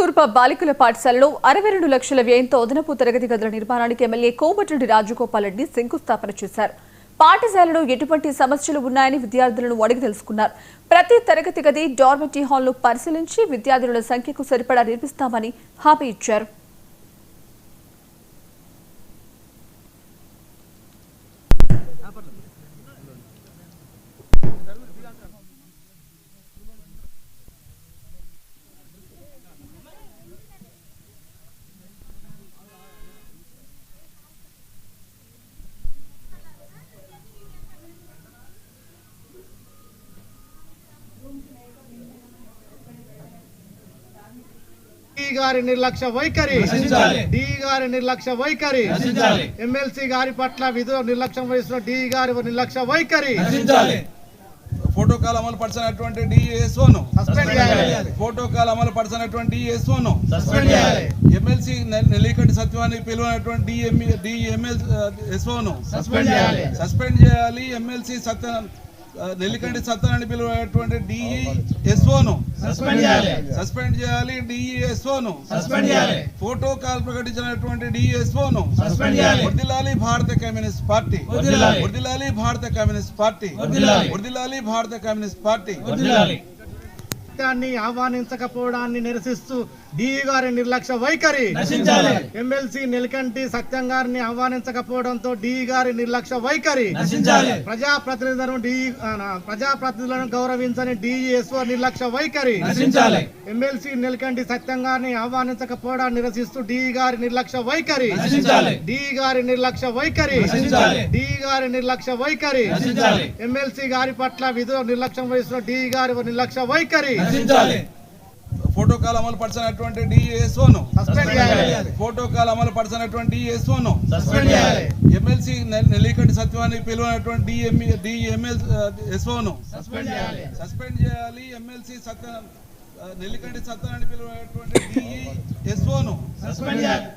కస్తూర్బా బాలికల పాఠశాలలో 62 లక్షల వ్యయంతో అదనపు తరగతి గదుల నిర్మాణానికి ఎమ్మెల్యే కోమటిరెడ్డి రాజగోపాల్ రెడ్డి శంకుస్థాపన చేశారు. పాఠశాలలో ఎటువంటి సమస్యలు ఉన్నాయని విద్యార్థులను అడిగి తెలుసుకున్నారు. ప్రతి తరగతి గది డార్మెటరీ హాల్ను పరిశీలించి విద్యార్థుల సంఖ్యకు సరిపడా నిర్మిస్తామని హామీ ఇచ్చారు. గారి నిర్లక్ష్య వైఖరి డి గారి నిర్లక్ష్య వైఖరి ఎమ్మెల్సీ గారి పట్ల విధుల నిర్లక్ష్యం వహిస్తున్న డి గారి నిర్లక్ష్య వైఖరి ప్రోటోకాల్ అమలు పరిచినటువంటి డిఎస్ఓను సస్పెండ్ చేయాలి. ప్రోటోకాల్ అమలు పరిచినటువంటి డిఎస్ఓను సస్పెండ్ చేయాలి. ఎమ్మెల్సీ నెల్లికంటి సత్యవాణి పిలువనటువంటి డిఎంఎల్ఎస్ఓను సస్పెండ్ చేయాలి. సస్పెండ్ చేయాలి. ఎమ్మెల్సీ నెల్లికంటి సత్యనారాయణ పిలువనటువంటి డిఎస్ఓను సస్పెండ్ చేయాలి. సస్పెండ్ చేయాలి. డిఎస్ఓను సస్పెండ్ చేయాలి. ప్రోటోకాల్ ప్రకటించినటువంటి డిఎస్ఓను సస్పెండ్ చేయాలి. వర్ధిల్లాలి భారత కమ్యూనిస్ట్ పార్టీ, వర్ధిల్లాలి భారత కమ్యూనిస్ట్ పార్టీ, వర్ధిల్లాలి భారత కమ్యూనిస్ట్ పార్టీ. ఆహ్వానించకపోవడాన్ని నిరసిస్తూ డి గారి నిర్లక్ష్య వైఖరి, ఎమ్మెల్సీ నెల్లికంటి సత్యం గారిని ఆహ్వానించకపోవడంతో డి గారి నిర్లక్ష్య వైఖరి, ప్రజాప్రతినిధులను గౌరవించని డిఎస్ఓ నిర్లక్ష్య వైఖరి, ఎమ్మెల్సీ నెల్లికంటి సత్యం గారిని ఆహ్వానించకపోవడాన్ని నిరసిస్తూ డి గారి నిర్లక్ష్య వైఖరి, డి గారి నిర్లక్ష్య వైఖరి, డి గారి నిర్లక్ష్య వైఖరి, ఎమ్మెల్సీ గారి పట్ల విధుల నిర్లక్ష్యం వహిస్తున్న డి గారి నిర్లక్ష్య వైఖరి. ప్రోటోకాల్ అమలు పరిచినటువంటి డిఎస్ఓను సస్పెండ్ చేయాలి. ప్రోటోకాల్ అమలు పరిచినటువంటి డిఎస్ఓను సస్పెండ్ చేయాలి. ఎమ్మెల్సీ నెల్లికంటి సత్యవాణి పిలువనటువంటి డిఎంఎల్ఎస్ఓను సస్పెండ్ చేయాలి. సస్పెండ్ చేయాలి. ఎమ్మెల్సీ నెల్లికంటి సత్యనారాయణ పిలువనటువంటి డిఎస్ఓను సస్పెండ్ చేయాలి.